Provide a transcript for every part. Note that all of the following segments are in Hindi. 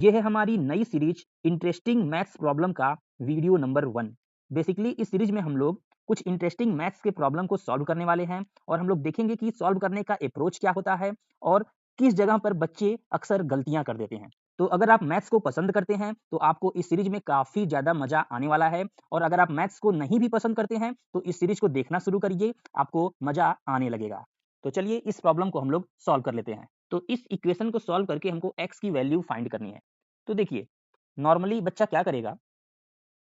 ये है हमारी नई सीरीज इंटरेस्टिंग मैथ्स प्रॉब्लम का वीडियो नंबर 1। बेसिकली इस सीरीज में हम लोग कुछ इंटरेस्टिंग मैथ्स के प्रॉब्लम को सॉल्व करने वाले हैं और हम लोग देखेंगे कि सॉल्व करने का अप्रोच क्या होता है और किस जगह पर बच्चे अक्सर गलतियां कर देते हैं। तो अगर आप मैथ्स को पसंद करते हैं तो आपको इस सीरीज में काफी ज्यादा मजा आने वाला है, और अगर आप मैथ्स को नहीं भी पसंद करते हैं तो इस सीरीज को देखना शुरू करिए, आपको मजा आने लगेगा। तो चलिए इस प्रॉब्लम को हम लोग सॉल्व कर लेते हैं। तो इस इक्वेशन को सॉल्व करके हमको x की वैल्यू फाइंड करनी है। तो देखिए, नॉर्मली बच्चा क्या करेगा,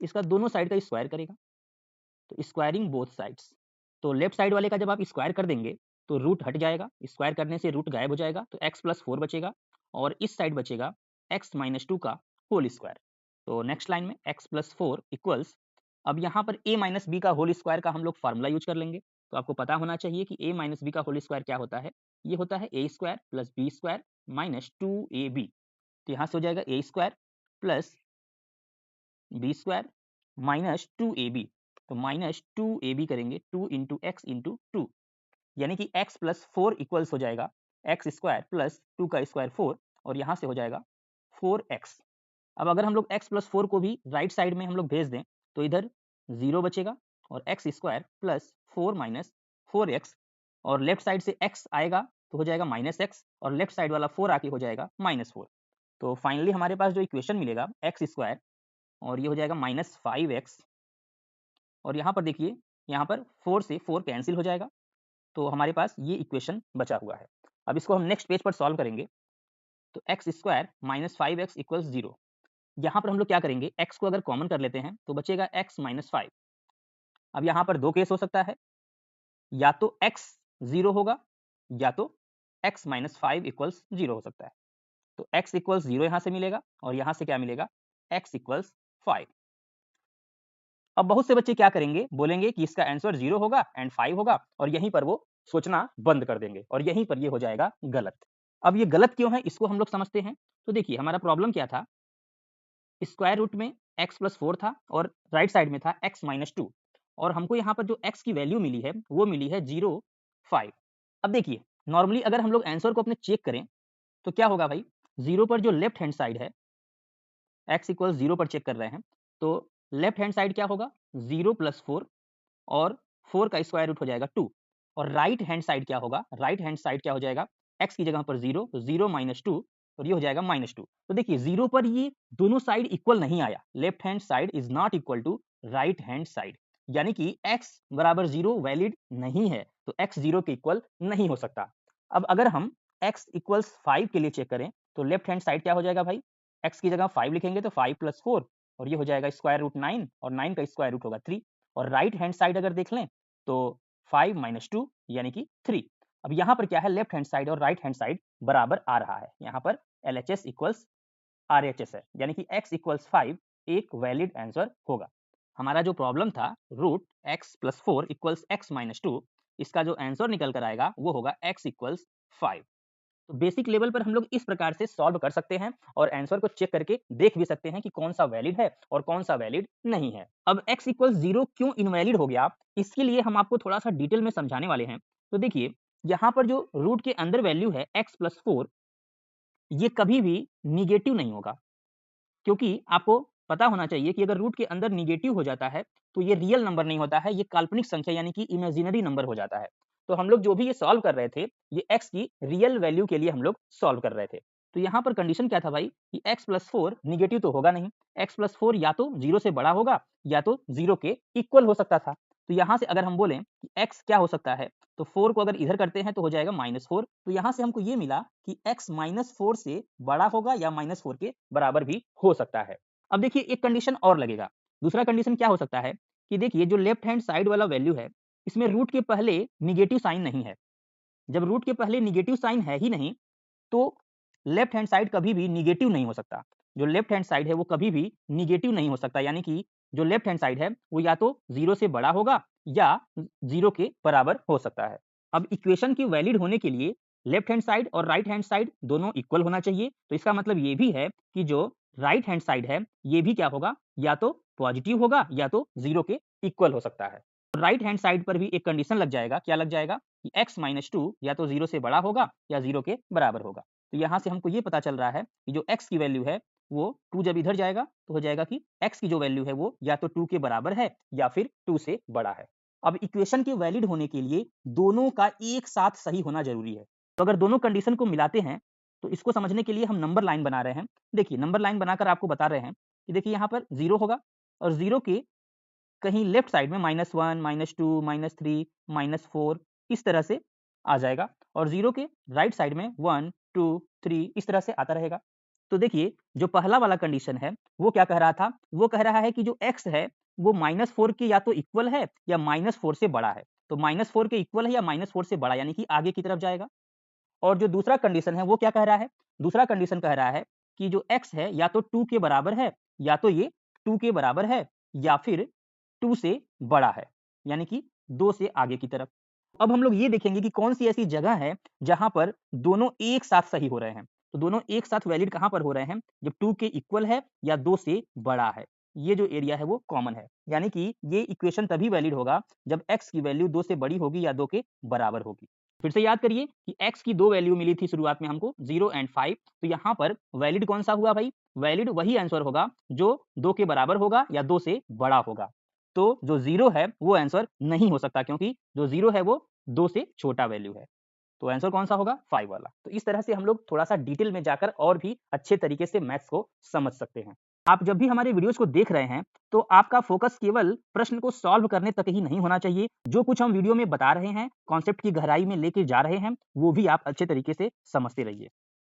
इसका दोनों साइड का स्क्वायर करेगा। तो स्क्वायरिंग बोथ साइड्स, तो लेफ्ट साइड वाले का जब आप स्क्वायर कर देंगे तो रूट हट जाएगा, स्क्वायर करने से रूट गायब हो जाएगा, तो x प्लस 4 बचेगा और इस साइड बचेगा x माइनस 2 का होल स्क्वायर। तो नेक्स्ट लाइन में x प्लस 4 इक्वल्स, अब यहाँ पर a माइनस बी का होल स्क्वायर का हम लोग फार्मूला यूज कर लेंगे। तो आपको पता होना चाहिए कि a माइनस बी का होल स्क्वायर क्या होता है। ये होता है a square plus B square minus 2ab। तो यहाँ से हो जाएगा a square plus B square minus 2ab। तो माइनस 2ab करेंगे 2 इंटू एक्स इंटू 2, यानी कि x प्लस 4 इक्वल्स हो जाएगा एक्स स्क्वायर प्लस 2 का स्क्वायर 4, और यहाँ से हो जाएगा 4x। अब अगर हम लोग x प्लस 4 को भी राइट साइड में हम लोग भेज दें तो इधर 0 बचेगा और x square plus 4 minus 4x, और लेफ्ट साइड से x आएगा तो हो जाएगा माइनस x, और लेफ्ट साइड वाला 4 आके हो जाएगा माइनस 4। तो फाइनली हमारे पास जो इक्वेशन मिलेगा एक्स स्क्वायर, और ये हो जाएगा माइनस 5x, और यहाँ पर देखिए, यहाँ पर 4 से 4 कैंसिल हो जाएगा, तो हमारे पास ये इक्वेशन बचा हुआ है। अब इसको हम नेक्स्ट पेज पर सॉल्व करेंगे। तो x square minus 5x equals 0। यहाँ पर हम लोग क्या करेंगे, x को अगर कॉमन कर लेते हैं तो बचेगा x माइनस 5। अब यहाँ पर दो केस हो सकता है, या तो x 0 होगा या तो x माइनस 5 इक्वल्स 0 हो सकता है। तो x इक्वल्स 0 यहाँ से मिलेगा और यहाँ से क्या मिलेगा, x इक्वल्स 5। अब बहुत से बच्चे क्या करेंगे, बोलेंगे कि इसका आंसर 0 होगा एंड 5 होगा, और यहीं पर वो सोचना बंद कर देंगे और यहीं पर ये हो जाएगा गलत। अब ये गलत क्यों है, इसको हम लोग समझते हैं। तो देखिए, हमारा प्रॉब्लम क्या था, स्क्वायर रूट में x प्लस 4 था और राइट साइड में था x माइनस 2, और हमको यहाँ पर जो x की वैल्यू मिली है वो मिली है 0, 5। अब देखिए, नॉर्मली अगर हम लोग आंसर को अपने चेक करें तो क्या होगा भाई, 0 पर जो लेफ्ट हैंड साइड है, x इक्वल 0 पर चेक कर रहे हैं, तो लेफ्ट हैंड साइड क्या होगा, 0 प्लस 4, और 4 का स्क्वायर रूट हो जाएगा 2, और राइट हैंड साइड क्या होगा, राइट हैंड साइड क्या हो जाएगा, x की जगह पर 0, तो 0 माइनस 2, और ये हो जाएगा माइनस 2। तो देखिए, 0 पर ये दोनों साइड इक्वल नहीं आया, left hand side is not equal to right hand side, यानी कि x बराबर 0 वैलिड नहीं है, तो x 0 के इक्वल नहीं हो सकता। अब अगर हम x इक्वल्स 5 के लिए चेक करें तो लेफ्ट हैंड साइड क्या हो जाएगा भाई, x की जगह 5 लिखेंगे तो 5 प्लस 4, और ये हो जाएगा स्क्वायर रूट 9, और 9 का स्क्वायर रूट होगा 3, और राइट हैंड साइड अगर देख लें तो 5 माइनस 2 यानी कि 3। अब यहाँ पर क्या है, लेफ्ट हैंड साइड और राइट हैंड साइड बराबर आ रहा है, यहाँ पर LHS इक्वल्स RHS है, यानी कि x इक्वल्स 5 एक वैलिड आंसर होगा। हमारा जो प्रॉब्लम था root x plus 4 equals x minus 2, इसका जो आंसर निकल कर आएगा वो होगा x इक्वल्स 5। तो बेसिक लेवल पर हम लोग इस प्रकार से सॉल्व कर सकते हैं और आंसर को चेक करके देख भी सकते हैं कि कौन सा वैलिड है और कौन सा वैलिड नहीं है। अब x इक्वल 0 क्यों इनवैलिड हो गया, इसके लिए हम आपको थोड़ा सा डिटेल में समझाने वाले हैं। तो देखिए, यहाँ पर जो रूट के अंदर वैल्यू है x प्लस 4, ये कभी भी निगेटिव नहीं होगा, क्योंकि आपको पता होना चाहिए कि अगर रूट के अंदर निगेटिव हो जाता है तो ये रियल नंबर नहीं होता है, ये काल्पनिक संख्या यानी कि इमेजिनरी नंबर हो जाता है। तो हम लोग जो भी ये सॉल्व कर रहे थे, ये x की रियल वैल्यू के लिए हम लोग सॉल्व कर रहे थे। तो यहाँ पर कंडीशन क्या था भाई, कि x प्लस 4 निगेटिव तो होगा नहीं, x प्लस 4 या तो 0 से बड़ा होगा या तो 0 के इक्वल हो सकता था। तो यहाँ से अगर हम बोलें कि x क्या हो सकता है, तो 4 को अगर इधर करते हैं तो हो जाएगा माइनस 4। तो यहाँ से हमको ये मिला कि x माइनस 4 से बड़ा होगा या माइनस 4 के बराबर भी हो सकता है। अब देखिए, एक कंडीशन और लगेगा। दूसरा कंडीशन क्या हो सकता है कि देखिए, जो लेफ्ट हैंड साइड वाला वैल्यू है, इसमें रूट के पहले निगेटिव साइन नहीं है। जब रूट के पहले निगेटिव साइन है ही नहीं, तो लेफ्ट हैंड साइड कभी भी निगेटिव नहीं हो सकता। जो लेफ्ट हैंड साइड है वो कभी भी निगेटिव नहीं हो सकता, यानी कि जो लेफ्ट हैंड साइड है वो या तो 0 से बड़ा होगा या 0 के बराबर हो सकता है। अब इक्वेशन की वैलिड होने के लिए लेफ्ट हैंड साइड और राइट हैंड साइड दोनों इक्वल होना चाहिए। तो इसका मतलब ये भी है कि जो राइट हैंड साइड है ये भी क्या होगा, या तो पॉजिटिव होगा या तो 0 के इक्वल हो सकता है। राइट हैंड साइड पर भी एक कंडीशन लग जाएगा, क्या लग जाएगा, कि x माइनस 2 या तो 0 से बड़ा होगा या 0 के बराबर होगा। तो यहाँ से हमको ये पता चल रहा है कि जो x की वैल्यू है वो 2 जब इधर जाएगा तो हो जाएगा कि x की जो वैल्यू है वो या तो 2 के बराबर है या फिर 2 से बड़ा है। अब इक्वेशन के वैलिड होने के लिए दोनों का एक साथ सही होना जरूरी है। तो अगर दोनों कंडीशन को मिलाते हैं तो इसको समझने के लिए हम नंबर लाइन बना रहे हैं। देखिए नंबर लाइन बनाकर आपको बता रहे हैं कि देखिए यहाँ पर 0 होगा और 0 के कहीं लेफ्ट साइड में -1, -2, -3, -4 इस तरह से आ जाएगा और 0 के राइट साइड में 1, 2, 3 इस तरह से आता रहेगा। तो देखिए जो पहला वाला कंडीशन है वो क्या कह रहा था? वो कह रहा है कि जो x है वो -4 के या तो इक्वल है या -4 से बड़ा है। तो -4 के इक्वल है या -4 से बड़ा यानी कि आगे की तरफ जाएगा। और जो दूसरा कंडीशन है वो क्या कह रहा है? दूसरा कंडीशन कह रहा है कि जो x है या तो 2 के बराबर है या तो ये 2 के बराबर है या फिर 2 से बड़ा है, यानी कि 2 से आगे की तरफ। अब हम लोग ये देखेंगे कि कौन सी ऐसी जगह है जहां पर दोनों एक साथ सही हो रहे हैं। तो दोनों एक साथ वैलिड कहां पर हो रहे हैं? जब 2 के इक्वल है या 2 से बड़ा है। ये जो एरिया है वो कॉमन है, यानी कि ये इक्वेशन तभी वैलिड होगा जब x की वैल्यू 2 से बड़ी होगी या 2 के बराबर होगी। फिर से याद करिए कि x की दो वैल्यू मिली थी शुरुआत में हमको 0 एंड 5, तो यहाँ पर वैलिड कौन सा हुआ भाई? वैलिड वही आंसर होगा जो 2 के बराबर होगा या 2 से बड़ा होगा। तो जो 0 है वो आंसर नहीं हो सकता क्योंकि जो 0 है वो 2 से छोटा वैल्यू है। तो आंसर कौन सा होगा? 5 वाला। तो इस तरह से हम लोग थोड़ा-सा डिटेल में जाकर और भी अच्छे तरीके से मैथ्स को समझ सकते हैं। आप जब भी हमारे वीडियोज़ को देख रहे हैं, तो आपका फ़ोकस केवल प्रश्न को सॉल्व करने तक ही नहीं होना चाहिए। जो कुछ हम वीडियो में बता रहे हैं, कॉन्सेप्ट की गहराई में लेके जा रहे हैं, वो भी आप अच्छे तरीके से समझते रहिए।